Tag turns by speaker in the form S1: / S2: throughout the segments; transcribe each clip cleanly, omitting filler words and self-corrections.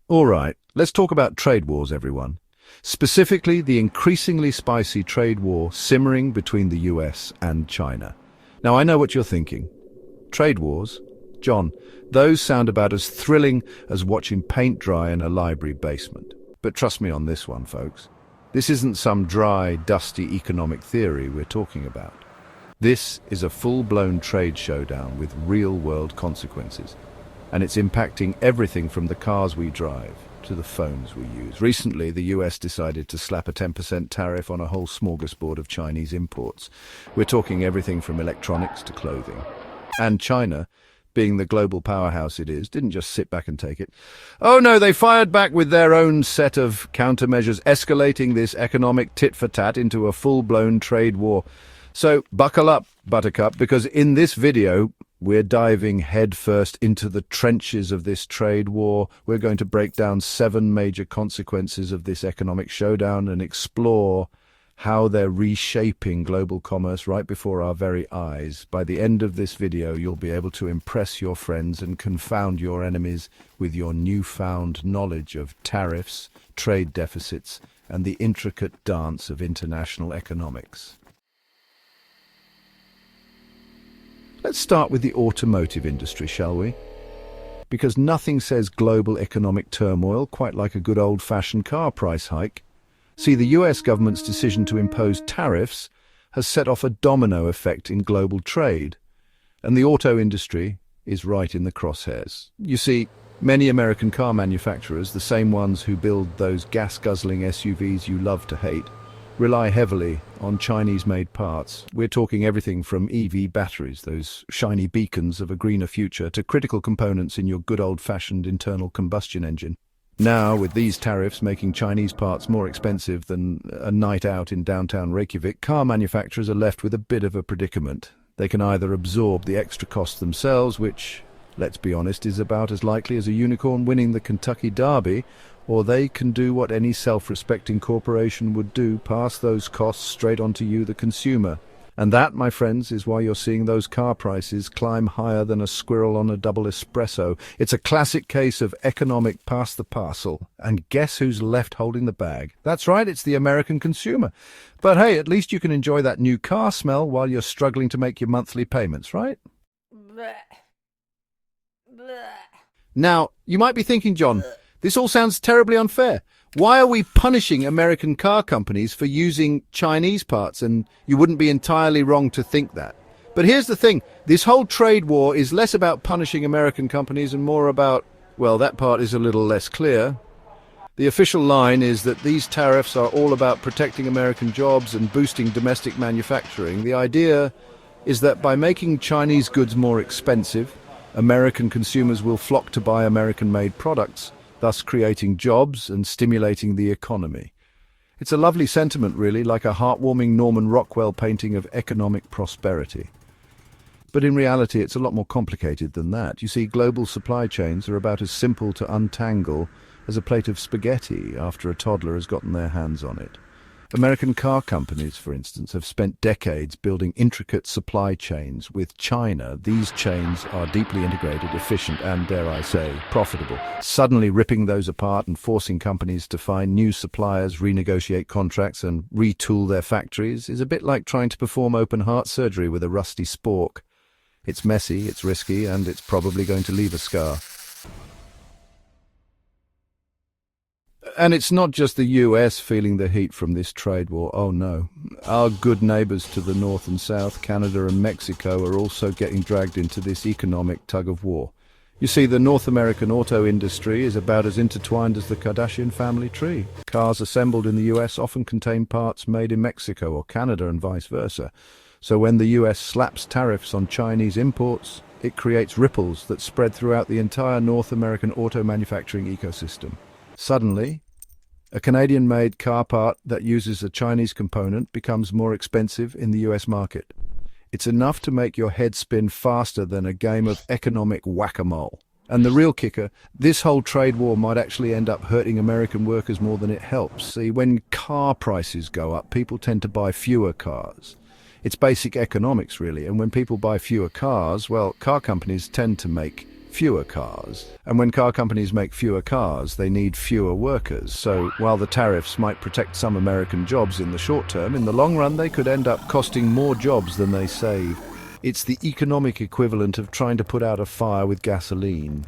S1: All right, let's talk about trade wars, everyone. Specifically, the increasingly spicy trade war simmering between the US and China. Now, I know what you're thinking. Trade wars? John, those sound about as thrilling as watching paint dry in a library basement. But trust me on this one, folks. This isn't some dry, dusty economic theory we're talking about. This is a full-blown trade showdown with real-world consequences. And it's impacting everything from the cars we drive to the phones we use. Recently, the US decided to slap a 10% tariff on a whole smorgasbord of Chinese imports. We're talking everything from electronics to clothing. And China, being the global powerhouse it is, didn't just sit back and take it. Oh no, they fired back with their own set of countermeasures, escalating this economic tit-for-tat into a full-blown trade war. So buckle up, Buttercup, because in this video, we're diving headfirst into the trenches of this trade war. We're going to break down 7 major consequences of this economic showdown and explore how they're reshaping global commerce right before our very eyes. By the end of this video, you'll be able to impress your friends and confound your enemies with your newfound knowledge of tariffs, trade deficits, and the intricate dance of international economics. Let's start with the automotive industry, shall we? Because nothing says global economic turmoil quite like a good old-fashioned car price hike. See, the US government's decision to impose tariffs has set off a domino effect in global trade, and the auto industry is right in the crosshairs. You see, many American car manufacturers, the same ones who build those gas-guzzling SUVs you love to hate, rely heavily on Chinese-made parts. We're talking everything from EV batteries, those shiny beacons of a greener future, to critical components in your good old-fashioned internal combustion engine. Now, with these tariffs making Chinese parts more expensive than a night out in downtown Reykjavik, car manufacturers are left with a bit of a predicament. They can either absorb the extra costs themselves, which, let's be honest, is about as likely as a unicorn winning the Kentucky Derby, or they can do what any self-respecting corporation would do, pass those costs straight on to you, the consumer. And that, my friends, is why you're seeing those car prices climb higher than a squirrel on a double espresso. It's a classic case of economic pass the parcel. And guess who's left holding the bag? That's right, it's the American consumer. But hey, at least you can enjoy that new car smell while you're struggling to make your monthly payments, right?
S2: Blech. Blech.
S1: Now, you might be thinking, John, this all sounds terribly unfair. Why are we punishing American car companies for using Chinese parts? And you wouldn't be entirely wrong to think that. But here's the thing. This whole trade war is less about punishing American companies and more about, well, that part is a little less clear. The official line is that these tariffs are all about protecting American jobs and boosting domestic manufacturing. The idea is that by making Chinese goods more expensive, American consumers will flock to buy American-made products, thus creating jobs and stimulating the economy. It's a lovely sentiment, really, like a heartwarming Norman Rockwell painting of economic prosperity. But in reality, it's a lot more complicated than that. You see, global supply chains are about as simple to untangle as a plate of spaghetti after a toddler has gotten their hands on it. American car companies, for instance, have spent decades building intricate supply chains with China. These chains are deeply integrated, efficient, and, dare I say, profitable. Suddenly ripping those apart and forcing companies to find new suppliers, renegotiate contracts, and retool their factories is a bit like trying to perform open-heart surgery with a rusty spork. It's messy, it's risky, and it's probably going to leave a scar. And it's not just the US feeling the heat from this trade war. Oh no. Our good neighbors to the north and south, Canada and Mexico, are also getting dragged into this economic tug-of-war. You see, the North American auto industry is about as intertwined as the Kardashian family tree. Cars assembled in the US often contain parts made in Mexico or Canada and vice versa. So when the US slaps tariffs on Chinese imports, it creates ripples that spread throughout the entire North American auto manufacturing ecosystem. Suddenly, a Canadian-made car part that uses a Chinese component becomes more expensive in the US market. It's enough to make your head spin faster than a game of economic whack-a-mole. And the real kicker, this whole trade war might actually end up hurting American workers more than it helps. See, when car prices go up, people tend to buy fewer cars. It's basic economics, really, and when people buy fewer cars, well, car companies tend to make fewer cars. And when car companies make fewer cars, they need fewer workers. So while the tariffs might protect some American jobs in the short term, in the long run they could end up costing more jobs than they save. It's the economic equivalent of trying to put out a fire with gasoline.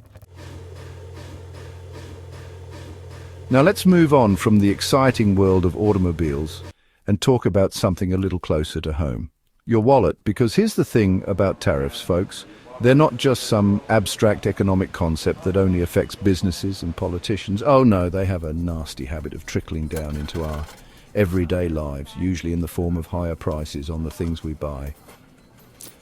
S1: Now let's move on from the exciting world of automobiles and talk about something a little closer to home. Your wallet, because here's the thing about tariffs, folks. They're not just some abstract economic concept that only affects businesses and politicians. Oh no, they have a nasty habit of trickling down into our everyday lives, usually in the form of higher prices on the things we buy.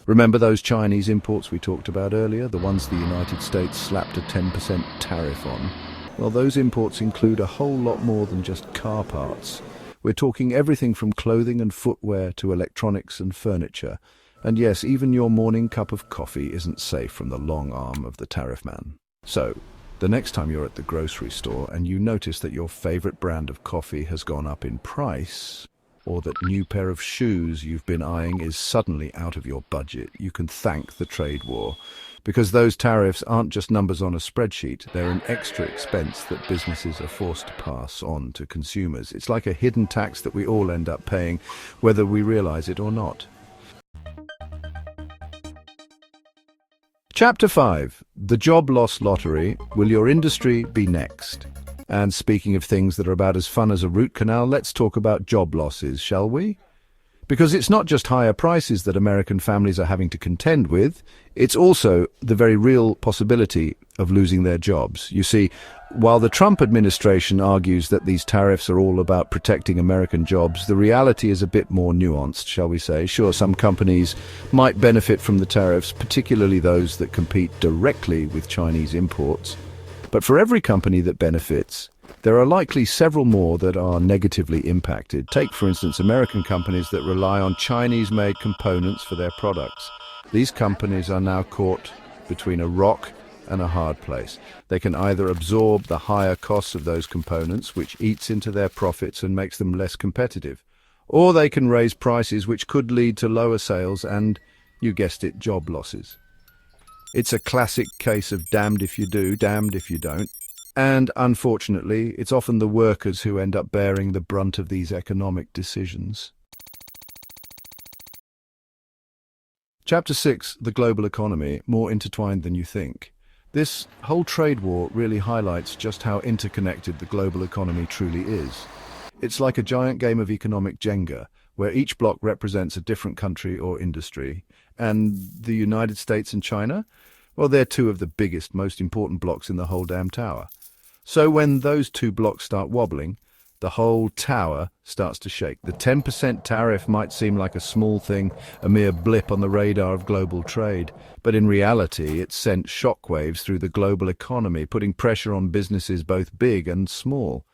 S1: Remember those Chinese imports we talked about earlier, the ones the United States slapped a 10% tariff on? Well, those imports include a whole lot more than just car parts. We're talking everything from clothing and footwear to electronics and furniture. And yes, even your morning cup of coffee isn't safe from the long arm of the tariff man. So, the next time you're at the grocery store and you notice that your favorite brand of coffee has gone up in price, or that new pair of shoes you've been eyeing is suddenly out of your budget, you can thank the trade war. Because those tariffs aren't just numbers on a spreadsheet, they're an extra expense that businesses are forced to pass on to consumers. It's like a hidden tax that we all end up paying, whether we realize it or not. Chapter 5. The Job Loss Lottery. Will your industry be next? And speaking of things that are about as fun as a root canal, let's talk about job losses, shall we? Because it's not just higher prices that American families are having to contend with, it's also the very real possibility of losing their jobs. You see, while the Trump administration argues that these tariffs are all about protecting American jobs, the reality is a bit more nuanced, shall we say. Sure, some companies might benefit from the tariffs, particularly those that compete directly with Chinese imports. But for every company that benefits, there are likely several more that are negatively impacted. Take, for instance, American companies that rely on Chinese-made components for their products. These companies are now caught between a rock and a hard place. They can either absorb the higher costs of those components, which eats into their profits and makes them less competitive, or they can raise prices, which could lead to lower sales and, you guessed it, job losses. It's a classic case of damned if you do, damned if you don't. And unfortunately, it's often the workers who end up bearing the brunt of these economic decisions. Chapter 6, The Global Economy, more intertwined than you think. This whole trade war really highlights just how interconnected the global economy truly is. It's like a giant game of economic Jenga, where each block represents a different country or industry. And the United States and China? Well, they're two of the biggest, most important blocks in the whole damn tower. So when those two blocks start wobbling, the whole tower starts to shake. The 10% tariff might seem like a small thing, a mere blip on the radar of global trade, but in reality it sent shockwaves through the global economy, putting pressure on businesses both big and small.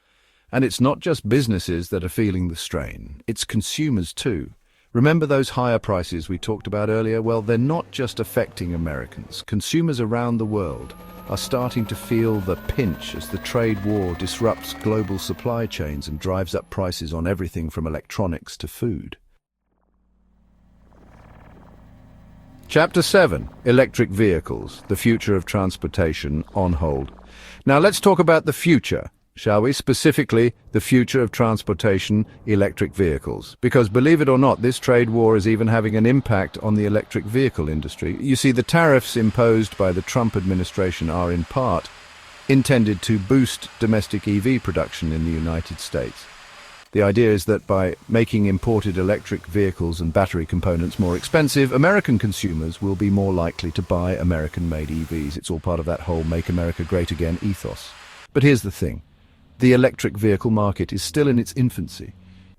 S1: And it's not just businesses that are feeling the strain, it's consumers too. Remember those higher prices we talked about earlier? Well, they're not just affecting Americans. Consumers around the world are starting to feel the pinch as the trade war disrupts global supply chains and drives up prices on everything from electronics to food. Chapter 7. Electric Vehicles, the Future of Transportation, on hold. Now let's talk about the future, shall we? Specifically, the future of transportation, electric vehicles. Because believe it or not, this trade war is even having an impact on the electric vehicle industry. You see, the tariffs imposed by the Trump administration are in part intended to boost domestic EV production in the United States. The idea is that by making imported electric vehicles and battery components more expensive, American consumers will be more likely to buy American-made EVs. It's all part of that whole Make America Great Again ethos. But here's the thing. The electric vehicle market is still in its infancy.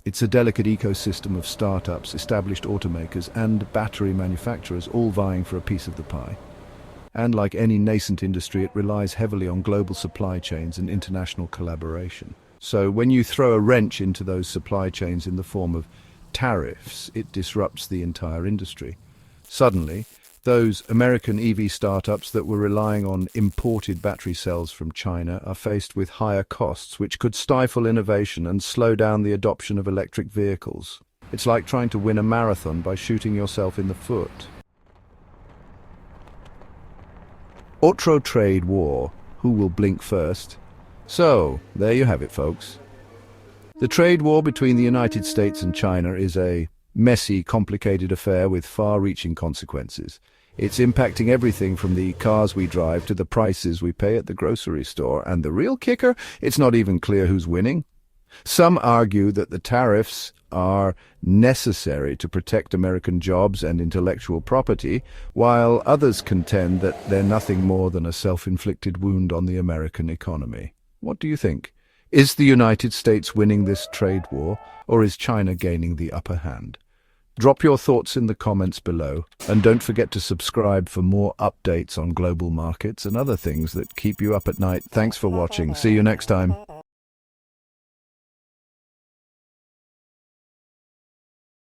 S1: It's a delicate ecosystem of startups, established automakers, and battery manufacturers all vying for a piece of the pie. And like any nascent industry, it relies heavily on global supply chains and international collaboration. So when you throw a wrench into those supply chains in the form of tariffs, it disrupts the entire industry. Suddenly, those American EV startups that were relying on imported battery cells from China are faced with higher costs, which could stifle innovation and slow down the adoption of electric vehicles. It's like trying to win a marathon by shooting yourself in the foot. Otro trade war. Who will blink first? So, there you have it, folks. The trade war between the United States and China is a messy, complicated affair with far-reaching consequences. It's impacting everything from the cars we drive to the prices we pay at the grocery store. And the real kicker, it's not even clear who's winning. Some argue that the tariffs are necessary to protect American jobs and intellectual property, while others contend that they're nothing more than a self-inflicted wound on the American economy. What do you think? Is the United States winning this trade war, or is China gaining the upper hand? Drop your thoughts in the comments below, and don't forget to subscribe for more updates on global markets and other things that keep you up at night. Thanks for watching. See you next time.